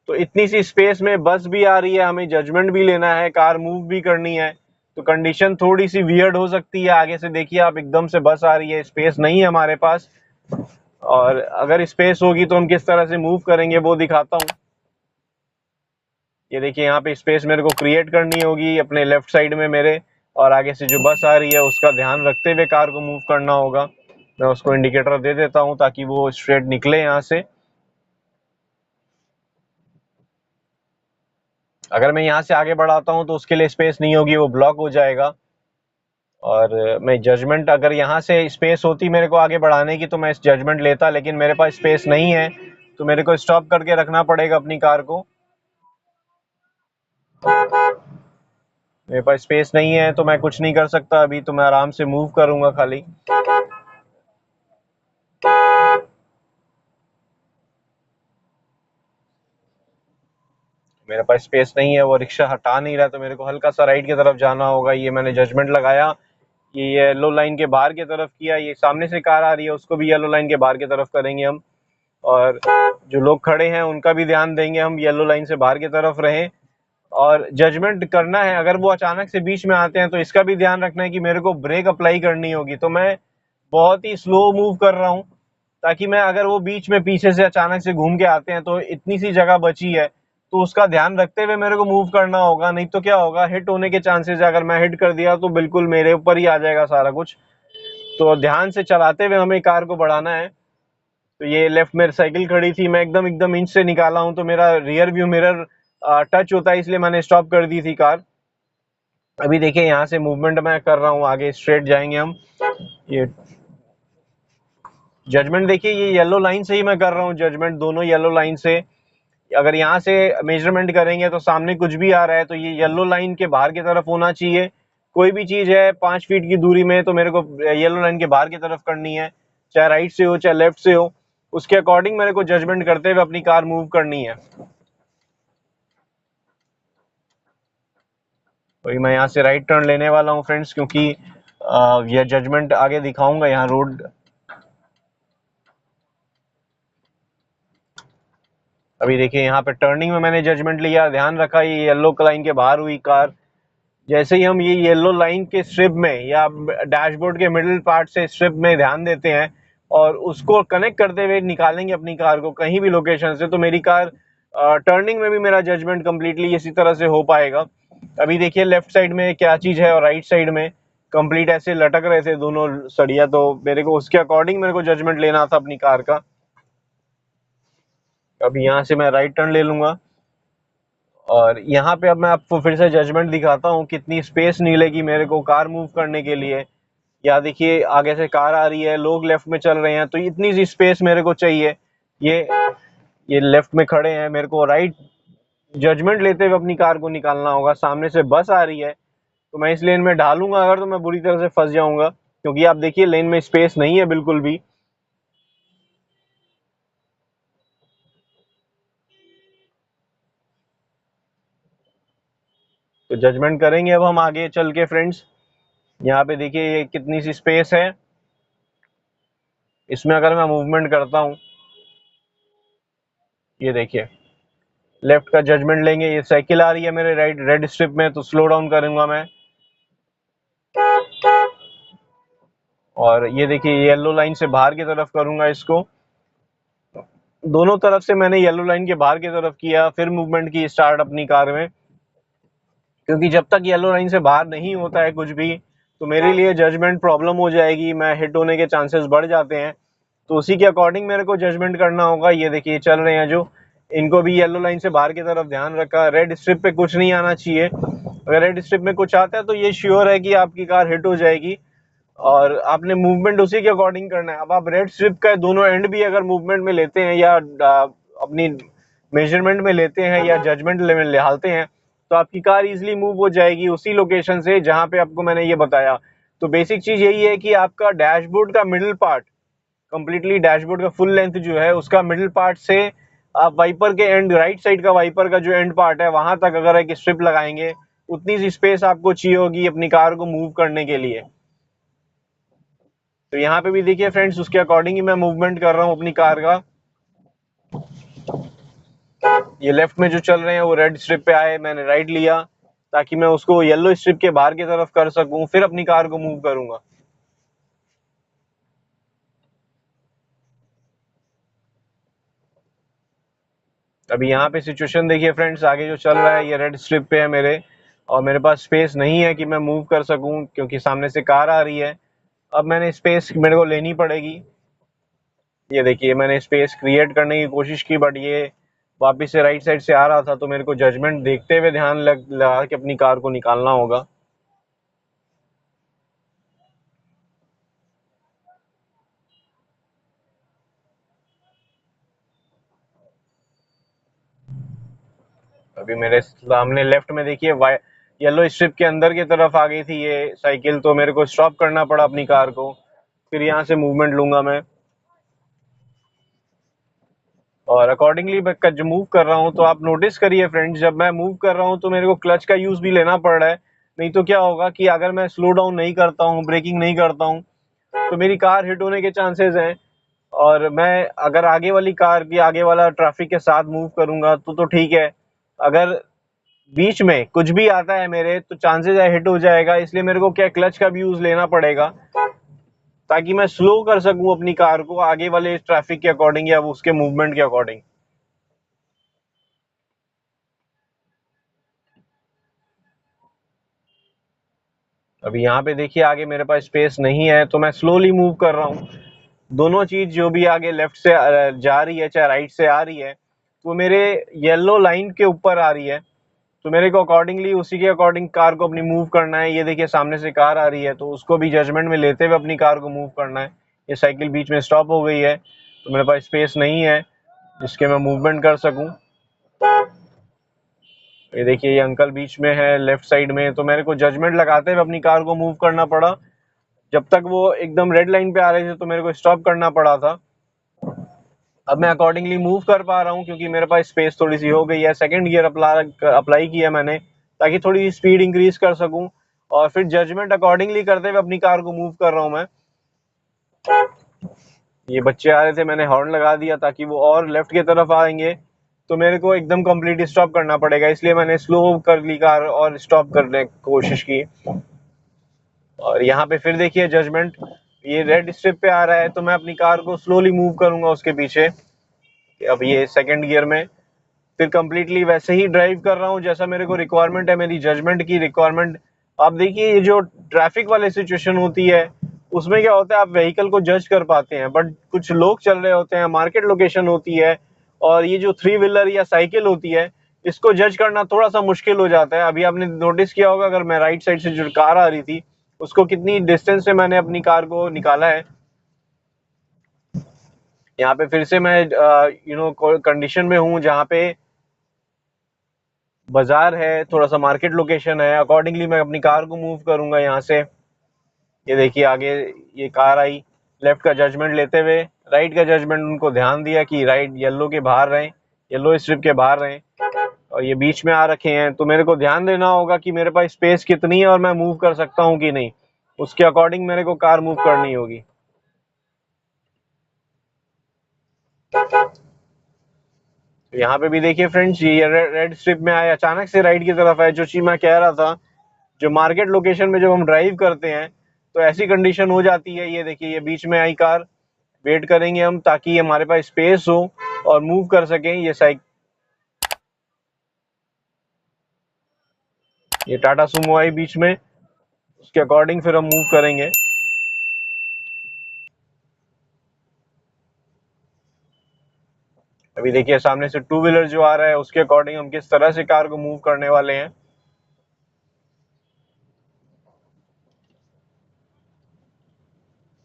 तो इतनी सी स्पेस में बस भी आ रही है, हमें जजमेंट भी लेना है, कार मूव भी करनी है, तो कंडीशन थोड़ी सी वियर्ड हो सकती है। आगे से देखिए आप, एकदम से बस आ रही है, स्पेस नहीं है हमारे पास, और अगर स्पेस होगी तो हम किस तरह से मूव करेंगे वो दिखाता हूँ। ये देखिए यहाँ पे स्पेस मेरे को क्रिएट करनी होगी अपने लेफ्ट साइड में मेरे, और आगे से जो बस आ रही है उसका ध्यान रखते हुए कार को मूव करना होगा। मैं उसको इंडिकेटर दे देता हूँ ताकि वो स्ट्रेट निकले यहाँ से। अगर मैं यहाँ से आगे बढ़ाता हूँ तो उसके लिए स्पेस नहीं होगी, वो ब्लॉक हो जाएगा। और मैं जजमेंट, अगर यहाँ से स्पेस होती मेरे को आगे बढ़ाने की तो मैं इस जजमेंट लेता, लेकिन मेरे पास स्पेस नहीं है तो मेरे को स्टॉप करके रखना पड़ेगा अपनी कार को। मेरे पास स्पेस नहीं है तो मैं कुछ नहीं कर सकता अभी, तो मैं आराम से मूव करूंगा खाली। मेरे पास स्पेस नहीं है, वो रिक्शा हटा नहीं रहा, तो मेरे को हल्का सा राइट की तरफ जाना होगा। ये मैंने जजमेंट लगाया, ये येलो लाइन के बाहर की तरफ किया। ये सामने से कार आ रही है उसको भी येलो लाइन के बाहर की तरफ करेंगे हम, और जो लोग खड़े हैं उनका भी ध्यान देंगे हम, येलो लाइन से बाहर की तरफ रहें। और जजमेंट करना है, अगर वो अचानक से बीच में आते हैं तो इसका भी ध्यान रखना है कि मेरे को ब्रेक अप्लाई करनी होगी। तो मैं बहुत ही स्लो मूव कर रहा हूँ, ताकि मैं, अगर वो बीच में पीछे से अचानक से घूम के आते हैं तो इतनी सी जगह बची है, तो उसका ध्यान रखते हुए मेरे को मूव करना होगा। नहीं तो क्या होगा, हिट होने के चांसेस है। अगर मैं हिट कर दिया तो बिल्कुल मेरे ऊपर ही आ जाएगा सारा कुछ। तो ध्यान से चलाते हुए हमें कार को बढ़ाना है। तो ये लेफ्ट में साइकिल खड़ी थी, मैं एकदम एकदम इंच से निकाला हूँ तो मेरा रियर व्यू मिरर टच होता है, इसलिए मैंने स्टॉप कर दी थी कार। अभी देखिए यहाँ से मूवमेंट मैं कर रहा हूँ, आगे स्ट्रेट जाएंगे हम। ये जजमेंट देखिए, ये येलो लाइन से ही मैं कर रहा हूँ जजमेंट, दोनों येलो लाइन से। अगर यहाँ से मेजरमेंट करेंगे तो सामने कुछ भी आ रहा है तो ये येलो लाइन के बाहर की तरफ होना चाहिए। कोई भी चीज है 5 फीट की दूरी में तो मेरे को येलो लाइन के बाहर की तरफ करनी है, चाहे राइट से हो चाहे लेफ्ट से हो, उसके अकॉर्डिंग मेरे को जजमेंट करते हुए अपनी कार मूव करनी है। वही मैं यहाँ से राइट टर्न लेने वाला हूँ फ्रेंड्स, क्योंकि यह जजमेंट आगे दिखाऊंगा यहाँ रोड। अभी देखिए यहाँ पे टर्निंग में मैंने जजमेंट लिया, ध्यान रखा ये येलो लाइन के बाहर हुई कार। जैसे ही हम ये येलो लाइन के स्ट्रिप में या डैशबोर्ड के मिडिल पार्ट से स्ट्रिप में ध्यान देते हैं और उसको कनेक्ट करते हुए निकालेंगे अपनी कार को कहीं भी लोकेशन से, तो मेरी कार टर्निंग में भी मेरा जजमेंट कंप्लीटली इसी तरह से हो पाएगा। अभी देखिए लेफ्ट साइड में क्या चीज है और राइट साइड में कंप्लीट ऐसे लटक रहे थे दोनों सड़िया, तो मेरे को उसके अकॉर्डिंग मेरे को जजमेंट लेना था अपनी कार का। अभी यहाँ से मैं राइट टर्न ले लूंगा, और यहाँ पे अब मैं आपको फिर से जजमेंट दिखाता हूँ कितनी स्पेस मिलेगी मेरे को कार मूव करने के लिए। या देखिए आगे से कार आ रही है, लोग लेफ्ट में चल रहे हैं, तो इतनी सी स्पेस मेरे को चाहिए। ये ये लेफ्ट में खड़े हैं, मेरे को राइट जजमेंट लेते हुए अपनी कार को निकालना होगा। सामने से बस आ रही है तो मैं इस लेन में ढालूंगा अगर, तो मैं बुरी तरह से फंस जाऊंगा, क्योंकि आप देखिए लेन में स्पेस नहीं है बिल्कुल भी। तो जजमेंट करेंगे अब हम आगे चल के फ्रेंड्स। यहाँ पे देखिए ये कितनी सी स्पेस है, इसमें अगर मैं मूवमेंट करता हूँ, ये देखिए लेफ्ट का जजमेंट लेंगे। ये साइकिल आ रही है मेरे राइट रेड स्ट्रिप में, तो स्लो डाउन करूंगा मैं। और ये देखिए येलो लाइन से बाहर की तरफ करूंगा इसको। दोनों तरफ से मैंने येलो लाइन के बाहर की तरफ किया, फिर मूवमेंट की स्टार्ट अपनी कार में, क्योंकि जब तक येलो लाइन से बाहर नहीं होता है कुछ भी तो मेरे लिए जजमेंट प्रॉब्लम हो जाएगी, मैं हिट होने के चांसेस बढ़ जाते हैं। तो उसी के अकॉर्डिंग मेरे को जजमेंट करना होगा। ये देखिए चल रहे हैं जो, इनको भी येलो लाइन से बाहर की तरफ ध्यान रखा। रेड स्ट्रिप पे कुछ नहीं आना चाहिए, अगर रेड स्ट्रिप में कुछ आता है तो ये श्योर है कि आपकी कार हिट हो जाएगी, और आपने मूवमेंट उसी के अकॉर्डिंग करना है। अब आप रेड स्ट्रिप का दोनों एंड भी अगर मूवमेंट में लेते हैं या अपनी मेजरमेंट में लेते हैं या जजमेंट लेवल निकालते हैं, तो आपकी कार इजीली मूव हो जाएगी उसी लोकेशन से जहां पे आपको मैंने ये बताया। तो बेसिक चीज यही है कि आपका डैशबोर्ड का मिडिल पार्ट कंप्लीटली, डैशबोर्ड का फुल लेंथ जो है उसका मिडिल पार्ट से आप वाइपर के एंड, राइट साइड का वाइपर का जो एंड पार्ट है वहां तक अगर एक स्ट्रिप लगाएंगे, उतनी सी स्पेस आपको चाहिए होगी अपनी कार को मूव करने के लिए। तो यहाँ पे भी देखिए फ्रेंड्स उसके अकॉर्डिंग ही मैं मूवमेंट कर रहा हूँ अपनी कार का। ये लेफ्ट में जो चल रहे हैं वो रेड स्ट्रिप पे आए, मैंने राइट लिया ताकि मैं उसको येलो स्ट्रिप के बाहर की तरफ कर सकूं, फिर अपनी कार को मूव करूंगा। अभी यहाँ पे सिचुएशन देखिए फ्रेंड्स, आगे जो चल रहा है ये रेड स्ट्रिप पे है मेरे, और मेरे पास स्पेस नहीं है कि मैं मूव कर सकूं क्योंकि सामने से कार आ रही है। अब मैंने स्पेस मेरे को लेनी पड़ेगी। ये देखिए मैंने स्पेस क्रिएट करने की कोशिश की, बट ये वापिस से राइट साइड से आ रहा था, तो मेरे को जजमेंट देखते हुए ध्यान लगा के अपनी कार को निकालना होगा। अभी मेरे सामने लेफ्ट में देखिए येलो स्ट्रिप के अंदर की तरफ आ गई थी ये साइकिल, तो मेरे को स्टॉप करना पड़ा अपनी कार को, फिर यहाँ से मूवमेंट लूंगा मैं। और अकॉर्डिंगली मैं जो मूव कर रहा हूँ, तो आप नोटिस करिए फ्रेंड्स, जब मैं मूव कर रहा हूँ तो मेरे को क्लच का यूज भी लेना पड़ रहा है। नहीं तो क्या होगा कि अगर मैं स्लो डाउन नहीं करता हूँ, ब्रेकिंग नहीं करता हूँ, तो मेरी कार हिट होने के चांसेस हैं। और मैं अगर आगे वाली कार की आगे वाला ट्रैफिक के साथ मूव करूंगा तो ठीक है, अगर बीच में कुछ भी आता है मेरे, तो चांसेस है हिट हो जाएगा। इसलिए मेरे को क्या क्लच का भी यूज लेना पड़ेगा ताकि मैं स्लो कर सकूं अपनी कार को आगे वाले ट्रैफिक के अकॉर्डिंग या उसके मूवमेंट के अकॉर्डिंग। अभी यहाँ पे देखिए आगे मेरे पास स्पेस नहीं है, तो मैं स्लोली मूव कर रहा हूँ। दोनों चीज जो भी आगे लेफ्ट से जा रही है, चाहे राइट से आ रही है, वो मेरे येलो लाइन के ऊपर आ रही है, तो मेरे को अकॉर्डिंगली उसी के अकॉर्डिंग कार को अपनी मूव करना है। ये देखिए सामने से कार आ रही है, तो उसको भी जजमेंट में लेते हुए अपनी कार को मूव करना है। ये साइकिल बीच में स्टॉप हो गई है, तो मेरे पास स्पेस नहीं है जिसके मैं मूवमेंट कर सकूं। ये देखिए ये अंकल बीच में है लेफ्ट साइड में, तो मेरे को जजमेंट लगाते हुए अपनी कार को मूव करना पड़ा। जब तक वो एकदम रेड लाइन पे आ रहे थे तो मेरे को स्टॉप करना पड़ा था। अब मैं अकॉर्डिंगली मूव कर पा रहा हूँ क्योंकि मेरे पास स्पेस थोड़ी सी हो गई है। सेकंड गियर अप्लाई किया मैंने ताकि थोड़ी स्पीड इंक्रीज कर सकूं, और फिर जजमेंट अकॉर्डिंगली करते हुए अपनी कार को मूव कर रहा हूँ मैं। ये बच्चे आ रहे थे, मैंने हॉर्न लगा दिया ताकि वो और लेफ्ट की तरफ आएंगे, तो मेरे को एकदम कंप्लीट स्टॉप करना पड़ेगा, इसलिए मैंने स्लो कर ली कार और स्टॉप करने की कोशिश की। और यहाँ पे फिर देखिए जजमेंट, ये रेड स्ट्रिप पे आ रहा है, तो मैं अपनी कार को स्लोली मूव करूंगा उसके पीछे। अब ये सेकंड गियर में फिर कंप्लीटली वैसे ही ड्राइव कर रहा हूँ जैसा मेरे को रिक्वायरमेंट है, मेरी जजमेंट की रिक्वायरमेंट। आप देखिए ये जो ट्रैफिक वाली सिचुएशन होती है, उसमें क्या होता है, आप व्हीकल को जज कर पाते हैं, बट कुछ लोग चल रहे होते हैं, मार्केट लोकेशन होती है, और ये जो थ्री व्हीलर या साइकिल होती है, इसको जज करना थोड़ा सा मुश्किल हो जाता है। अभी आपने नोटिस किया होगा, अगर मैं राइट साइड से जो कार आ रही थी, उसको कितनी डिस्टेंस से मैंने अपनी कार को निकाला है। यहाँ पे फिर से मैं कंडीशन में हूँ जहाँ पे बाजार है, थोड़ा सा मार्केट लोकेशन है, अकॉर्डिंगली मैं अपनी कार को मूव करूंगा यहाँ से। ये देखिए आगे ये कार आई, लेफ्ट का जजमेंट लेते हुए, राइट का जजमेंट उनको ध्यान दिया कि राइट येलो के बाहर रहें, येलो स्ट्रिप के बाहर रहें, और ये बीच में आ रखे हैं, तो मेरे को ध्यान देना होगा कि मेरे पास स्पेस कितनी है और मैं मूव कर सकता हूँ कि नहीं, उसके अकॉर्डिंग मेरे को कार मूव करनी होगी। तो यहाँ पे भी देखिए फ्रेंड्स, ये रेड स्ट्रिप में आए, अचानक से राइट की तरफ आए, जो चीज मैं कह रहा था, जो मार्केट लोकेशन में जब हम ड्राइव करते हैं तो ऐसी कंडीशन हो जाती है। ये देखिए ये बीच में आई कार, वेट करेंगे हम ताकि हमारे पास स्पेस हो और मूव कर सकें। ये टाटा सुमो आई बीच में, उसके अकॉर्डिंग फिर हम मूव करेंगे। अभी देखिए सामने से टू व्हीलर जो आ रहा है, उसके अकॉर्डिंग हम किस तरह से कार को मूव करने वाले हैं।